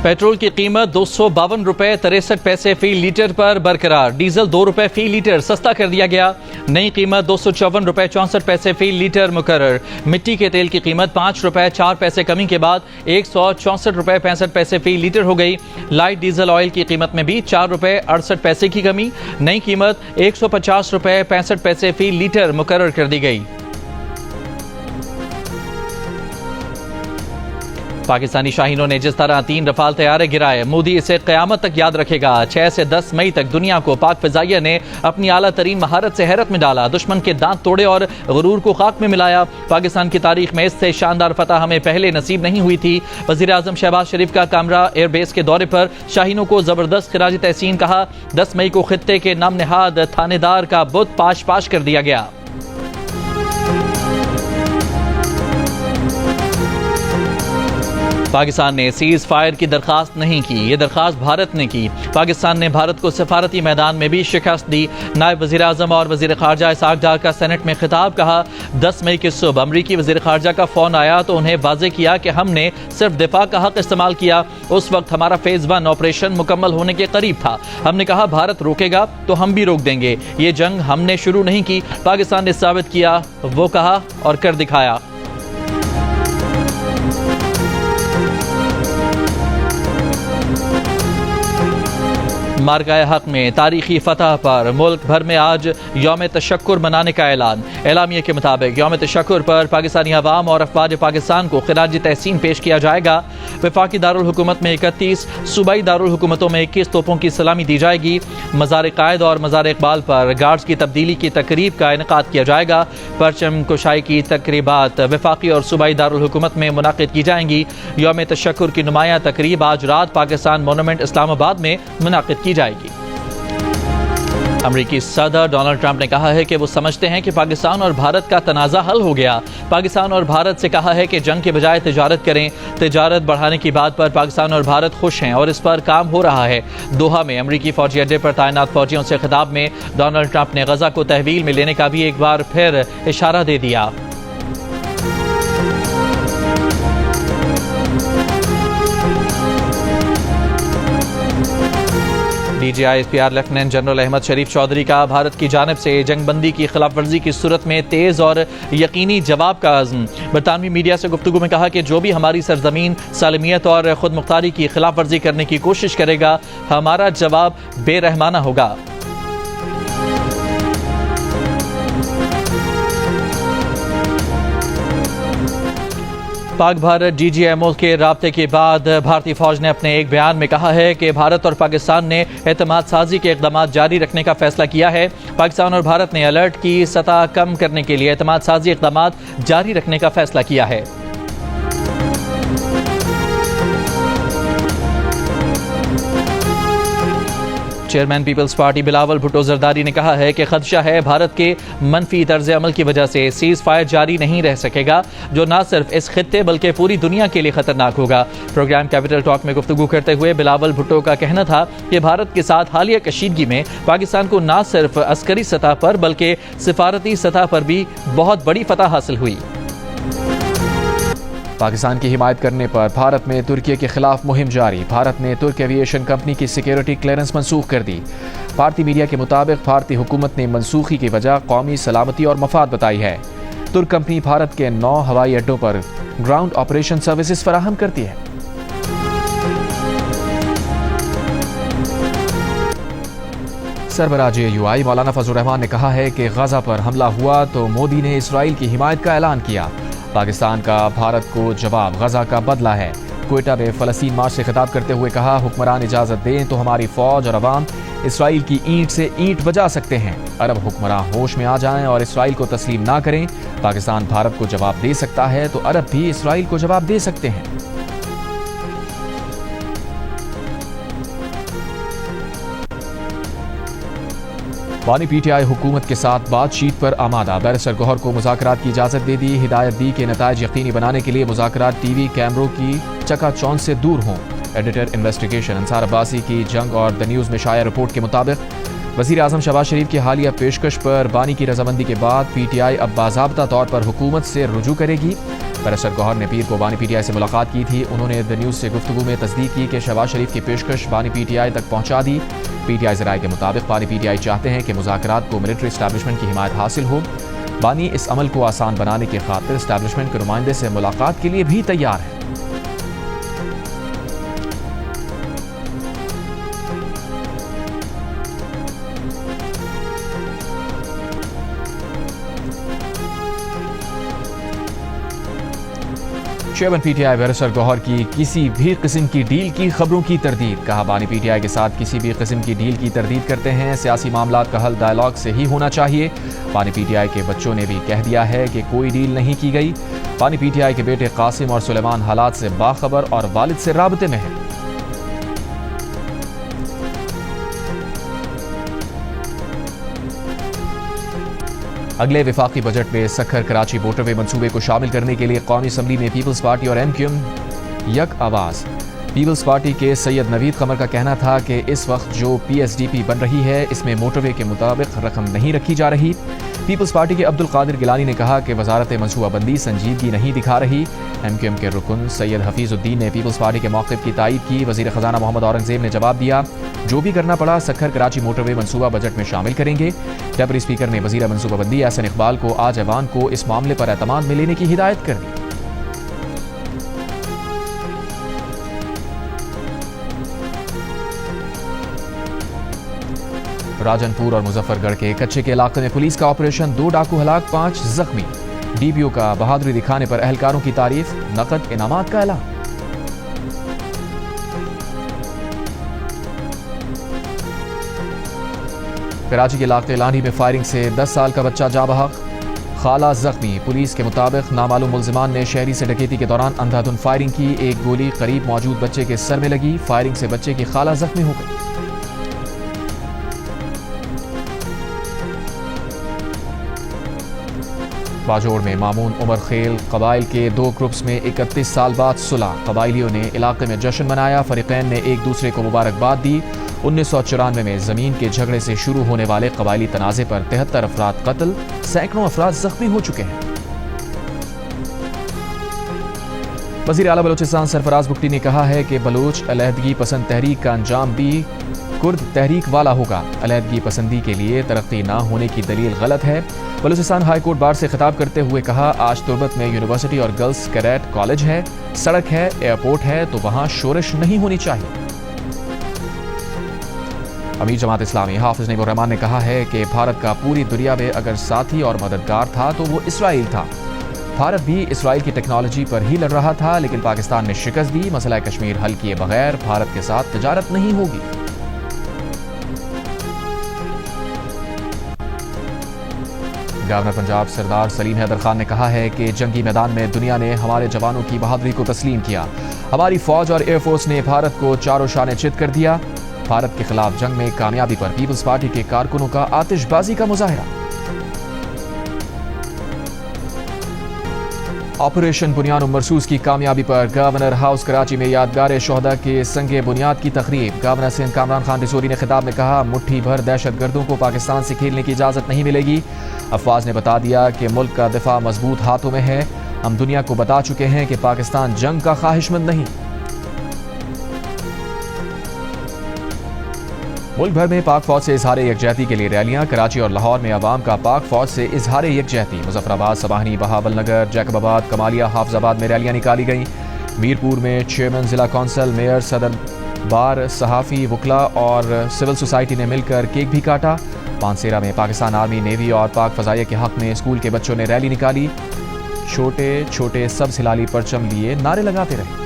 Petrol की कीमत 252 रुपए 63 पैसे फी लीटर पर बरकरार। डीजल 2 रुपए फी लीटर सस्ता कर दिया गया। नई कीमत 254 रुपए 64 पैसे फी लीटर मुकर्रर। मिट्टी के तेल की कीमत 5 रुपए 4 पैसे कमी के बाद 164 रुपए 65 पैसे फी लीटर हो गई। लाइट डीजल ऑयल की कीमत में भी 4 रुपए 68 पैसे की कमी। नई कीमत 150 रुपए 65 पैसे फी लीटर मुकर्रर कर दी गई। पाकिस्तानी शाहीनों ने जिस तरह 3 रफाल तैयारे गिराए, मोदी इसे क़यामत तक याद रखेगा। 6 से 10 मई तक दुनिया को पाक फ़िज़ाइया ने अपनी आला तरीन महारत से हैरत में डाला, दुश्मन के दांत तोड़े और गुरूर को खाक में मिलाया। पाकिस्तान की तारीख में इससे शानदार फतह हमें पहले नसीब नहीं हुई थी। वज़ीर आज़म शहबाज शरीफ का कामरा एयरबेस के दौरे पर शाहीनों को ज़बरदस्त खिराज तहसीन कहा। 10 मई को खित्ते के नाम नहाद थानेदार का बुत पाश पाश कर दिया गया। पाकिस्तान ने सीज फायर की दरखास्त नहीं की, ये दरखास्त भारत ने की। पाकिस्तान ने भारत को सफारती मैदान में भी शिकस्त दी। नायब वज़ीर आज़म और वज़ीर ख़ारजा इसाक डार का सेनेट में खिताब। कहा 10 मई की सुबह अमरीकी वज़ीर ख़ारजा का फ़ोन आया तो उन्हें वाज़ेह किया कि हमने सिर्फ दिफा का हक़ इस्तेमाल किया। उस वक्त हमारा फ़ेज़ 1 ऑपरेशन मुकम्मल होने के करीब था। हमने कहा भारत रोकेगा तो हम भी रोक देंगे, ये जंग हमने शुरू नहीं की, पाकिस्तान ने साबित किया, वो कहा और कर दिखाया। मार्काए हक में तारीखी फतह पर मुल्क भर में आज यौम तशक्कुर मनाने का ऐलान। एलामिये के मुताबिक यौम तशक्कुर पर पाकिस्तानी अवाम और अफवाज पाकिस्तान को खिराज तहसीन पेश किया जाएगा। वफाकी दारुल हुकूमत में 31, सूबाई दारुल हुकूमतों में 21 तोपों की सलामी दी जाएगी। मज़ार कायद और मज़ार इकबाल पर गार्ड्स की तब्दीली की तकरीब का इनेकाद किया जाएगा। परचम कुशाई की तकरीबात वफाकी और सूबाई दारुल हुकूमत में मुनाकिद की जाएंगी। यौम तशक्कुर की नुमाया तकरीब आज रात पाकिस्तान मोनूमेंट इस्लामाबाद में मुनाकिद की जाएगी। अमरीकी सदर डोनाल्ड ट्रंप ने कहा है कि वो समझते हैं कि पाकिस्तान और भारत का तनाज़ा हल हो गया। पाकिस्तान और भारत से कहा है कि जंग के बजाय तिजारत करें। तिजारत बढ़ाने की बात पर पाकिस्तान और भारत खुश हैं और इस पर काम हो रहा है। दोहा में अमरीकी फौजी अड्डे पर तैनात फौजियों से खिताब में डोनाल्ड ट्रंप ने गजा को तहवील में लेने का भी एक बार फिर इशारा दे दिया। DGISPR लेफ्टिनेंट जनरल अहमद शरीफ चौधरी का भारत की जानिब से जंगबंदी की खिलाफ वर्जी की सूरत में तेज़ और यकीनी जवाब का अज़्म। बरतानवी मीडिया से गुफ्तगू में कहा कि जो भी हमारी सरजमीन सालमियत और खुद मुख्तारी की खिलाफ वर्जी करने की कोशिश करेगा, हमारा जवाब बेरहमाना होगा। पाक भारत DGMO के राब्ते के बाद भारतीय फौज ने अपने एक बयान में कहा है कि भारत और पाकिस्तान ने एतमाद साजी के इक़दाम जारी रखने का फैसला किया है। पाकिस्तान और भारत ने अलर्ट की सतह कम करने के लिए एतमाद साजी इक़दाम जारी रखने का फैसला किया है। चेयरमैन पीपल्स पार्टी बिलावल भुट्टो जरदारी ने कहा है कि खदशा है भारत के मनफी तर्ज अमल की वजह से सीज फायर जारी नहीं रह सकेगा, जो न सिर्फ इस खित्ते बल्कि पूरी दुनिया के लिए खतरनाक होगा। प्रोग्राम कैपिटल टॉक में गुफ्तगू करते हुए बिलावल भुट्टो का कहना था कि भारत के साथ हालिया कशीदगी में पाकिस्तान को न सिर्फ अस्करी सतह पर बल्कि सिफारती सतह पर भी बहुत बड़ी फतह हासिल हुई। पाकिस्तान की हिमायत करने पर भारत में तुर्की के खिलाफ मुहिम जारी। भारत ने तुर्क एविएशन कंपनी की सिक्योरिटी क्लियरेंस मनसूख कर दी। भारतीय मीडिया के मुताबिक भारतीय हुकूमत ने मनसूखी की वजह कौमी सलामती और मफाद बताई है। तुर्क कंपनी भारत के 9 हवाई अड्डों पर ग्राउंड ऑपरेशन सर्विसेज फराहम करती है। सरबराह JUI मौलाना फजल रहमान ने कहा है कि गजा पर हमला हुआ तो मोदी ने इसराइल की हिमायत का ऐलान किया। पाकिस्तान का भारत को जवाब गजा का बदला है। क्वेटा में फ़लस्तीन मार्च से खिताब करते हुए कहा, हुक्मरान इजाज़त दें तो हमारी फ़ौज और अवाम इसराइल की ईंट से ईंट बजा सकते हैं। अरब हुक्मरान होश में आ जाएं और इसराइल को तस्लीम ना करें। पाकिस्तान भारत को जवाब दे सकता है तो अरब भी इसराइल को जवाब दे सकते हैं। बानी PTI हुकूमत के साथ बातचीत पर आमादा। बैरिस्टर गौहर को मुज़ाकरात की इजाज़त दे दी। हिदायत दी कि नताइज यकीनी बनाने के लिए मुज़ाकरात TV कैमरों की चकाचौंध से दूर हों। एडिटर इन्वेस्टिगेशन अंसार अब्बासी की जंग और द न्यूज़ में शाया रिपोर्ट के मुताबिक वज़ीर आज़म शहबाज शरीफ की हालिया पेशकश पर बानी की रजामंदी के बाद PTI अब बाज़ाब्ता तौर पर हुकूमत से रुजू करेगी। बैरिस्टर गौहर ने पीर को बानी पीटीआई से मुलाकात की थी। उन्होंने द न्यूज़ से गुफ्तगू में तस्दीक की कि शहबाज शरीफ की पेशकश बानी पीटीआई तक पहुंचा दी। पीटीआई ज़राए के मुताबिक बानी पीटीआई चाहते हैं कि मुज़ाकरात को मिलिट्री इस्टेब्लिशमेंट की हिमायत हासिल हो। बानी इस अमल को आसान बनाने की खातिर इस्टेब्लिशमेंट के नुमाइंदे से मुलाकात के लिए भी तैयार है। चेयरमैन पीटीआई बैरिस्टर गौहर की किसी भी किस्म की डील की खबरों की तरदीद। कहा, बानी पीटीआई के साथ किसी भी किस्म की डील की तरदीद करते हैं। सियासी मामलात का हल डायलॉग से ही होना चाहिए। बानी पीटीआई के बच्चों ने भी कह दिया है कि कोई डील नहीं की गई। बानी पीटीआई के बेटे कासिम और सुलेमान हालात से बाखबर और वालिद से राबते में हैं। अगले विफाकी बजट में सखर कराची मोटरवे मंसूबे को शामिल करने के लिए कौमी असम्बली में पीपल्स पार्टी और एमक्यूएम यक आवाज़। पीपल्स पार्टी के सैयद नवीद कमर का कहना था कि इस वक्त जो पीएसडीपी बन रही है इसमें मोटरवे के मुताबिक रकम नहीं रखी जा रही। पीपल्स पार्टी के अब्दुल कादिर गिलानी ने कहा कि वजारत मनसूबाबंदी संजीदगी नहीं दिखा रही। एमक्यूएम के रुकन सैयद हफीजुद्दीन ने पीपल्स पार्टी के मौक़िफ़ की तायीद की। वज़ीर ख़ज़ाना मोहम्मद औरंगज़ेब ने जवाब दिया, जो भी करना पड़ा सखर कराची मोटरवे मनसूबा बजट में शामिल करेंगे। डेप्यूटी स्पीकर ने वज़ीर मनसूबाबंदी एहसन इकबाल को आज ऐवान को इस मामले पर एतमाद में लेने की हिदायत कर दी। राजनपुर और मुजफ्फरगढ़ के कच्चे के इलाके में पुलिस का ऑपरेशन, 2 डाकू हलाक, 5 जख्मी। डीपीओ का बहादुरी दिखाने पर एहलकारों की तारीफ, नकद इनामात का ऐलान। कराची के इलाके लानी में फायरिंग से 10 साल का बच्चा जा बहक, खाला जख्मी। पुलिस के मुताबिक नामालूम मुल्जिमान ने शहरी से डकैती के दौरान अंधाधुंध फायरिंग की। एक गोली करीब मौजूद बच्चे के सर में लगी। फायरिंग से बच्चे की खाला जख्मी हो गई। बाजोड़ में मामून उमर खेल कबाइल के 2 ग्रुप्स में 31 साल बाद सुलह। कबाइलियों ने इलाके में जश्न मनाया। फरीकैन ने एक दूसरे को मुबारकबाद दी। 1994 में जमीन के झगड़े से शुरू होने वाले कबाइली तनाज़े पर 73 अफराद कत्ल, सैकड़ों अफराद जख्मी हो चुके हैं। वज़ीर आला बलूचिस्तान सरफराज बुगटी ने कहा है कि बलूच अलहदगी पसंद तहरीक का अंजाम भी कुर्द तहरीक वाला होगा। अलहदगी पसंदी के लिए तरक्की ना होने की दलील गलत है। बलूचिस्तान हाई कोर्ट बार से खिताब करते हुए कहा, आज तुर्बत में यूनिवर्सिटी और गर्ल्स कैडेट कॉलेज है, सड़क है, एयरपोर्ट है, तो वहां शोरिश नहीं होनी चाहिए। अमीर जमात इस्लामी हाफिज नईमुर रहमान ने कहा है कि भारत का पूरी दुनिया में अगर साथी और मददगार था तो वो इसराइल था। भारत भी इसराइल की टेक्नोलॉजी पर ही लड़ रहा था, लेकिन पाकिस्तान ने शिकस्त दी। मसला कश्मीर हल किए बगैर भारत के साथ तिजारत नहीं होगी। गवर्नर पंजाब सरदार सलीम हैदर खान ने कहा है कि जंगी मैदान में दुनिया ने हमारे जवानों की बहादुरी को तस्लीम किया। हमारी फौज और एयरफोर्स ने भारत को चारों शाने चित कर दिया। भारत के खिलाफ जंग में कामयाबी पर पीपल्स पार्टी के कारकुनों का आतिशबाजी का मुजाहरा। ऑपरेशन बुनियाद मरसूस की कामयाबी पर गवर्नर हाउस कराची में यादगार शोहदा के संगे बुनियाद की तकरीब। गवर्नर सिंध कामरान खान रिसोरी ने खिताब में कहा, मुट्ठी भर दहशतगर्दों को पाकिस्तान से खेलने की इजाजत नहीं मिलेगी। अफवाज ने बता दिया कि मुल्क का दिफा मजबूत हाथों में है। हम दुनिया को बता चुके हैं कि पाकिस्तान जंग का ख्वाहिशमंद नहीं। मुल्क भर में पाक फौज से इजहार यकजहती के लिए रैलियां। कराची और लाहौर में अवाम का पाक फौज से इजहार यकजहती। मुजफ्फराबाद, सबाहनी, बहावल नगर, जैकबाबाद, कमालिया, हाफजाबाद में रैलियां निकाली गईं। मीरपुर में चेयरमैन जिला कौंसल, मेयर, सदर बार, सहाफ़ी, वकला और सिविल सोसाइटी ने मिलकर केक भी काटा। पानसेरा में पाकिस्तान आर्मी, नेवी और पाक फ़ज़ाइया के हक़ में स्कूल के बच्चों ने रैली निकाली। छोटे छोटे सब हिलाली परचम लिए नारे लगाते रहे।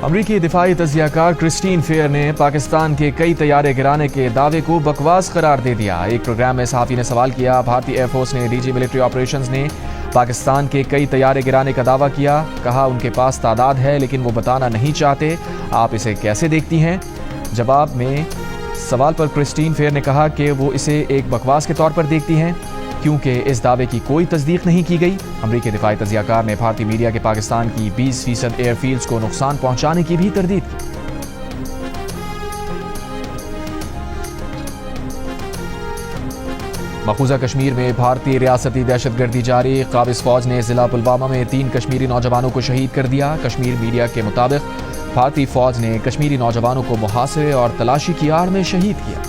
अमरीकी दिफाई तजियाकार क्रिस्टीन फेयर ने पाकिस्तान के कई तैयारे गिराने के दावे को बकवास करार दे दिया। एक प्रोग्राम में सहाफ़ी ने सवाल किया, भारतीय एयरफोर्स ने डीजी मिलिट्री ऑपरेशंस ने पाकिस्तान के कई तैयारे गिराने का दावा किया। कहा, उनके पास तादाद है लेकिन वो बताना नहीं चाहते। आप इसे कैसे देखती हैं? जवाब में सवाल पर क्रिस्टीन फेयर ने कहा कि वो इसे एक बकवास के तौर पर देखती हैं क्योंकि इस दावे की कोई तस्दीक नहीं की गई। अमरीकी दिफाई तजियाकार ने भारतीय मीडिया के पाकिस्तान की 20% एयरफील्ड्स को नुकसान पहुंचाने की भी तरदीद की। मकबूजा कश्मीर में भारतीय रियासती दहशतगर्दी जारी। काबिज फौज ने जिला पुलवामा में 3 कश्मीरी नौजवानों को शहीद कर दिया। कश्मीर मीडिया के मुताबिक भारतीय फौज ने कश्मीरी नौजवानों को मुहासरे और तलाशी की आड़ में शहीद किया।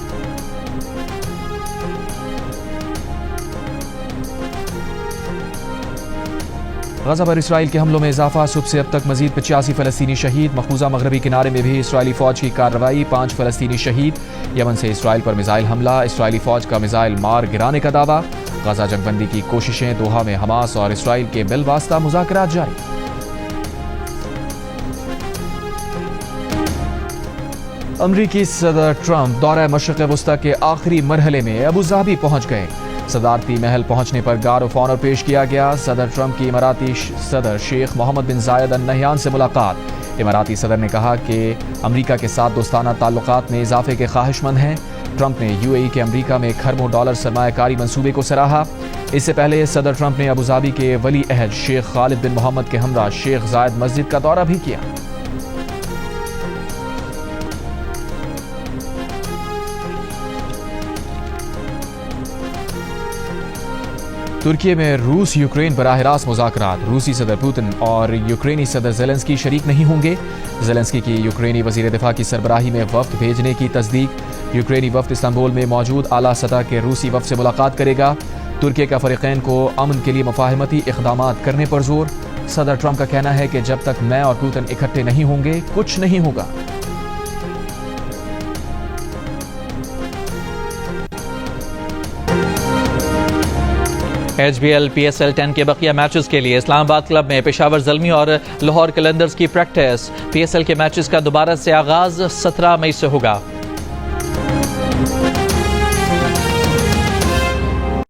गजा पर इसराइल के हमलों में इजाफा। सुबह से अब तक मजीद 85 फलस्तीनी शहीद। मकबूजा मगरबी किनारे में भी इसराइली फौज की कार्रवाई, 5 फलस्तीनी शहीद। यमन से इसराइल पर मिसाइल हमला, इसराइली फौज का मिसाइल मार गिराने का दावा। गजा जंगबंदी की कोशिशें, दोहा में हमास और इसराइल के बिलवास्ता मुज़ाकरात जारी। अमरीकी सदर ट्रंप दौरा मशरिक़ वुस्ता के आखिरी मरहले में अबू धाबी पहुंच गए। सदारती महल पहुंचने पर गार्ड ऑफ ऑनर पेश किया गया। सदर ट्रंप की इमाराती सदर शेख मोहम्मद बिन जायद अल नहयान से मुलाकात। इमाराती सदर ने कहा कि अमरीका के साथ दोस्ताना ताल्लुकात में इजाफे के ख्वाहिशमंद हैं। ट्रंप ने यूएई के अमरीका में खरबों डॉलर सरमायाकारी मंसूबे को सराहा। इससे पहले सदर ट्रंप ने अबू धाबी के वली अहद शेख खालिद बिन मोहम्मद के हमरा शेख जायद मस्जिद का दौरा भी किया। तुर्की में रूस यूक्रेन बराह रास्त मुज़ाकरात। रूसी सदर पुतिन और यूक्रेनी सदर ज़ेलेंस्की शरीक नहीं होंगे। ज़ेलेंस्की की यूक्रेनी वज़ीर दिफा की सरबराही में वफ़द भेजने की तस्दीक। यूक्रेनी वफ़द इस्तांबुल में मौजूद आला सतह के रूसी वफ़द से मुलाकात करेगा। तुर्की का फ़रीक़ैन को अमन के लिए मुफ़ाहमती इक़दामात करने पर जोर। सदर ट्रंप का कहना है कि जब तक मैं और पुतिन इकट्ठे नहीं होंगे कुछ नहीं होगा। HBL PSL 10 के बकिया मैचेस के लिए इस्लामाबाद क्लब में पेशावर ज़ल्मी और लाहौर कलंदर्स की प्रैक्टिस। PSL के मैचेस का दोबारा से आगाज 17 मई से होगा।